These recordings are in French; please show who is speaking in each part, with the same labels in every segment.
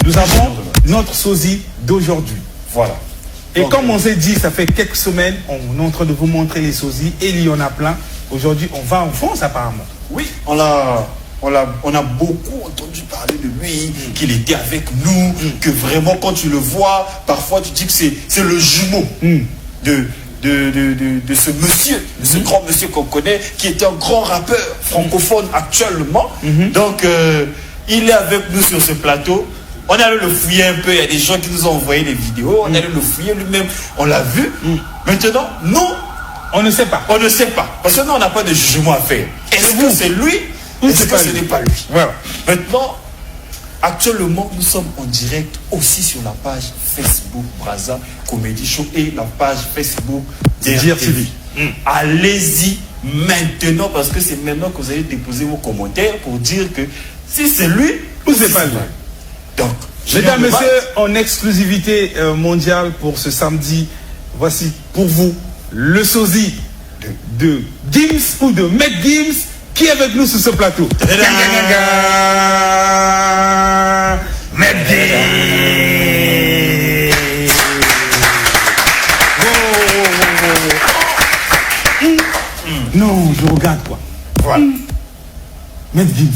Speaker 1: nous avons notre sosie d'aujourd'hui.
Speaker 2: Voilà.
Speaker 1: Et donc, comme on s'est dit, ça fait quelques semaines, on est en train de vous montrer les sosies et il y en a plein. Aujourd'hui, on va en France apparemment.
Speaker 2: Oui, on a beaucoup entendu parler de lui, qu'il était avec nous, que vraiment quand tu le vois, parfois tu dis que c'est le jumeau de ce monsieur, de ce grand monsieur qu'on connaît, qui est un grand rappeur francophone actuellement. Donc, il est avec nous sur ce plateau. On est allé le fouiller un peu, il y a des gens qui nous ont envoyé des vidéos, on est allé le fouiller lui-même, on l'a vu. Maintenant, nous,
Speaker 1: on ne sait pas.
Speaker 2: On ne sait pas, parce que nous, on n'a pas de jugement à faire. Est-ce que c'est lui ou est-ce que ce n'est pas lui?
Speaker 1: Voilà.
Speaker 2: Maintenant, actuellement, nous sommes en direct aussi sur la page Facebook Braza Comedy Show et la page Facebook DRTV. Allez-y maintenant, parce que c'est maintenant que vous allez déposer vos commentaires pour dire que si c'est lui
Speaker 1: ou c'est pas lui.
Speaker 2: Donc,
Speaker 1: mesdames, messieurs, en exclusivité mondiale pour ce samedi, voici pour vous le sosie de Gims ou de Maître Gims qui est avec nous sur ce plateau. Maître Gims. Non, je regarde quoi. Voilà. Maître Gims.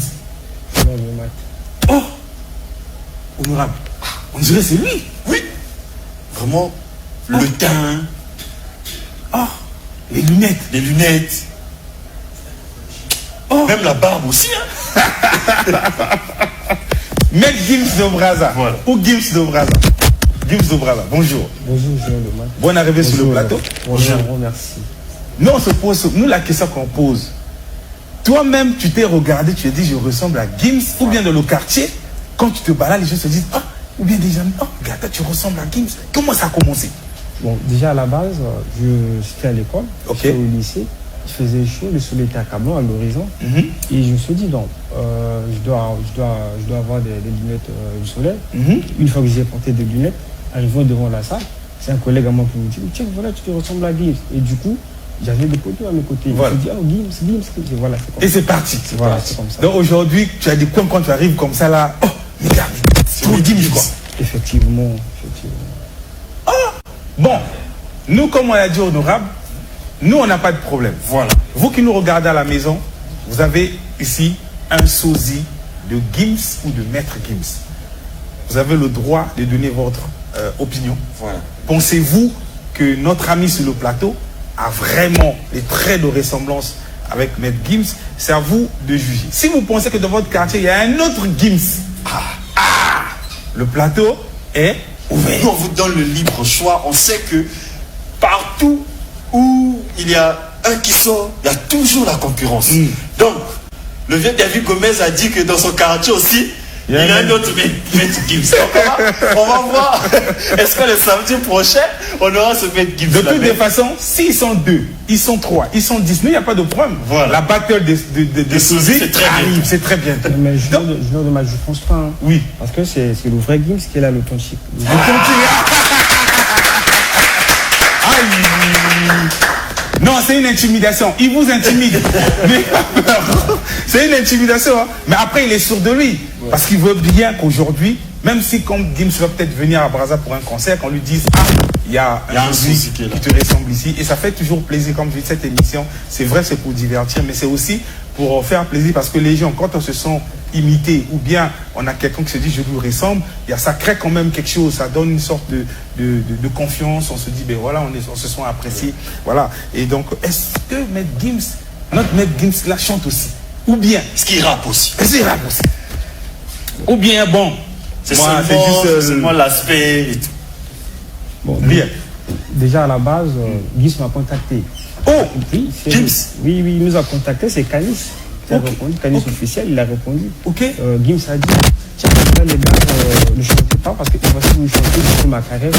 Speaker 1: Oh, honorable. On dirait c'est lui.
Speaker 2: Oui. Vraiment, le teint.
Speaker 1: Oh, les lunettes.
Speaker 2: Les lunettes. Oh. Même la barbe aussi. Hein.
Speaker 1: Maître Gims de Braza.
Speaker 2: Voilà.
Speaker 1: Ou Gims de Braza. Gims de Braza, bonjour.
Speaker 3: Bonjour, Julien Lemat.
Speaker 1: Bonne arrivée sur le plateau.
Speaker 3: Bonjour, merci.
Speaker 1: Nous, on se pose, nous, la question qu'on pose. Toi-même, tu t'es regardé, tu t'es dit, je ressemble à Gims, ou bien dans le quartier, quand tu te balades, les gens se disent, ah, ou bien des amis, oh, regarde, tu ressembles à Gims. Comment ça a commencé?
Speaker 3: Bon, déjà à la base, j'étais à l'école, j'étais au lycée, il faisait chaud, le soleil était accablant à l'horizon, et je me suis dit, donc, je dois avoir des lunettes du soleil. Une fois que j'ai porté des lunettes, arrivant devant la salle, c'est un collègue à moi qui me dit, tiens, voilà, tu te ressembles à Gims. Et du coup, j'avais des poteaux à mes côtés.
Speaker 1: Voilà.
Speaker 3: Je me suis dit, oh, Gims. Et voilà, c'est comme
Speaker 1: et c'est parti.
Speaker 3: Voilà, c'est comme ça.
Speaker 1: Donc aujourd'hui, tu as dit quoi quand tu arrives comme ça là? Oh, regarde, c'est trop Gims quoi.
Speaker 3: Effectivement.
Speaker 1: Oh, bon, nous, comme on l'a dit honorable, nous, on n'a pas de problème.
Speaker 2: Voilà.
Speaker 1: Vous qui nous regardez à la maison, vous avez ici un sosie de Gims ou de Maître Gims. Vous avez le droit de donner votre opinion.
Speaker 2: Voilà.
Speaker 1: Pensez-vous que notre ami sur le plateau a vraiment les traits de ressemblance avec Maître Gims? C'est à vous de juger. Si vous pensez que dans votre quartier, il y a un autre Gims, le plateau est ouvert.
Speaker 2: Nous, on vous donne le libre choix. On sait que partout où il y a un qui sort, il y a toujours la concurrence. Donc, le vieux David Gomez a dit que dans son quartier aussi, il y a un autre Maître Gims. On va voir. Est-ce que le samedi prochain, on aura ce Maître Gims?
Speaker 1: De toutes les façons, s'ils sont 2, ils sont 3, ils sont 10, nous, il n'y a pas de problème.
Speaker 2: Voilà.
Speaker 1: La battle des sosies arrive, c'est très bien.
Speaker 3: Mais je ne pense pas. Hein.
Speaker 1: Oui.
Speaker 3: Parce que c'est le vrai Gims qui est là, l'authentique.
Speaker 1: Non, c'est une intimidation. Il vous intimide. C'est une intimidation. Hein. Mais après, il est sûr de lui. Ouais. Parce qu'il veut bien qu'aujourd'hui, même si comme Gims va peut-être venir à Braza pour un concert, qu'on lui dise, ah, il y a un souci qui te ressemble ici. Et ça fait toujours plaisir, comme je dis, cette émission. C'est vrai, c'est pour divertir, mais c'est aussi pour faire plaisir. Parce que les gens, quand on se sent imité, ou bien on a quelqu'un qui se dit je lui ressemble, ça crée quand même quelque chose, ça donne une sorte de confiance, on se dit ben voilà, on se sent apprécié, voilà. Et donc est-ce que Maître Gims, notre Maître Gims là chante aussi, ou bien
Speaker 2: est-ce qu'il rappe aussi?
Speaker 1: Est-ce qu'il rappe aussi? Ou bien bon,
Speaker 2: c'est seulement l'aspect et tout.
Speaker 3: Bon,
Speaker 1: bien.
Speaker 3: Déjà à la base, Gims m'a contacté.
Speaker 1: Oh,
Speaker 3: oui,
Speaker 2: Gims.
Speaker 3: Oui, il nous a contacté, c'est Canis. Il a répondu, Canis officiel, il a répondu.
Speaker 1: Ok.
Speaker 3: Gims a dit, tiens, les gars, ne chantez pas parce que si vous chantez, du coup, ma carrière.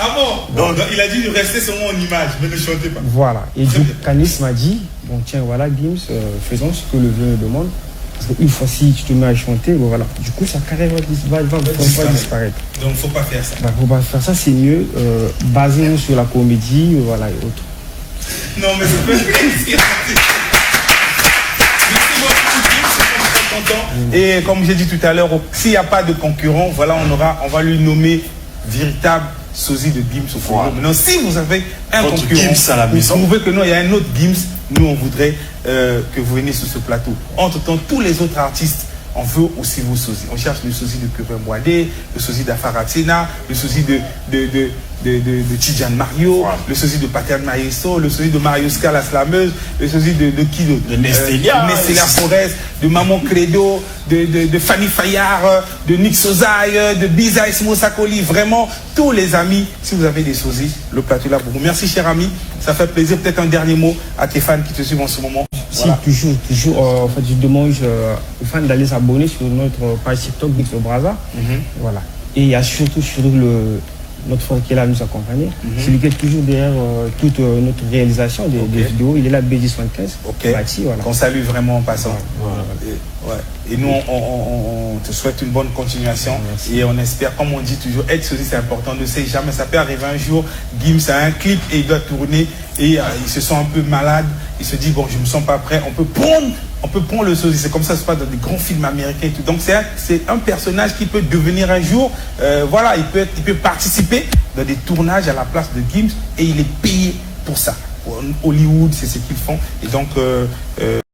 Speaker 1: Ah bon? Donc il a dit de rester seulement en image, mais ne chantez pas.
Speaker 3: Voilà. Et du coup, Canis m'a dit, bon tiens, voilà, Gims, faisons ce que le vieux demande. Parce qu'une fois si tu te mets à chanter, bon, voilà. Du coup, sa carrière va disparaître.
Speaker 1: Donc, il ne faut pas faire ça.
Speaker 3: Il ne faut pas faire ça, c'est mieux. Basé sur la comédie, voilà, et autres.
Speaker 1: Non, mais c'est pas Et comme j'ai dit tout à l'heure, s'il n'y a pas de concurrent, voilà, on va lui nommer véritable sosie de Gims au Congo. Maintenant, si vous avez un concurrent, vous trouvez que non, il y a un autre Gims, nous on voudrait que vous veniez sur ce plateau. Entre-temps, tous les autres artistes, on veut aussi vos sosies. On cherche le sosie de Kevin Boadé, le sosie d'Afaratsena, le sosie de Tidjane Mario, le sosie de Patrick Maïso, le sosie de Mariuska la slameuse, le sosie de qui d'autre?
Speaker 2: De Nestélia
Speaker 1: Forest, de Maman Credo, de Fanny Fayard, de Nick Sozaï, de Biza Ismo Sakoli. Vraiment, tous les amis, si vous avez des sosies, le plateau est là pour vous. Merci, cher ami. Ça fait plaisir. Peut-être un dernier mot à tes fans qui te suivent en ce moment.
Speaker 3: Voilà. Si, toujours, en fait, je demande aux fans d'aller s'abonner sur notre page TikTok Gims Le Brazza. Voilà. Et il y a surtout notre frère qui est là à nous accompagner. C'est lui qui est toujours derrière toute notre réalisation des vidéos. Il est là, BJ75.
Speaker 1: Voilà. Qu'on salue vraiment en passant. Et nous, on te souhaite une bonne continuation. Et on espère, comme on dit toujours, être sosie, c'est important. On ne sait jamais. Ça peut arriver un jour, Gims a un clip et il doit tourner. Et il se sent un peu malade. Il se dit, bon, je ne me sens pas prêt. On peut prendre le sosie. C'est comme ça, c'est pas dans des grands films américains et tout. Donc, c'est un personnage qui peut devenir un jour, voilà, il peut participer dans des tournages à la place de Gims et il est payé pour ça. Hollywood, c'est ce qu'ils font. Et donc,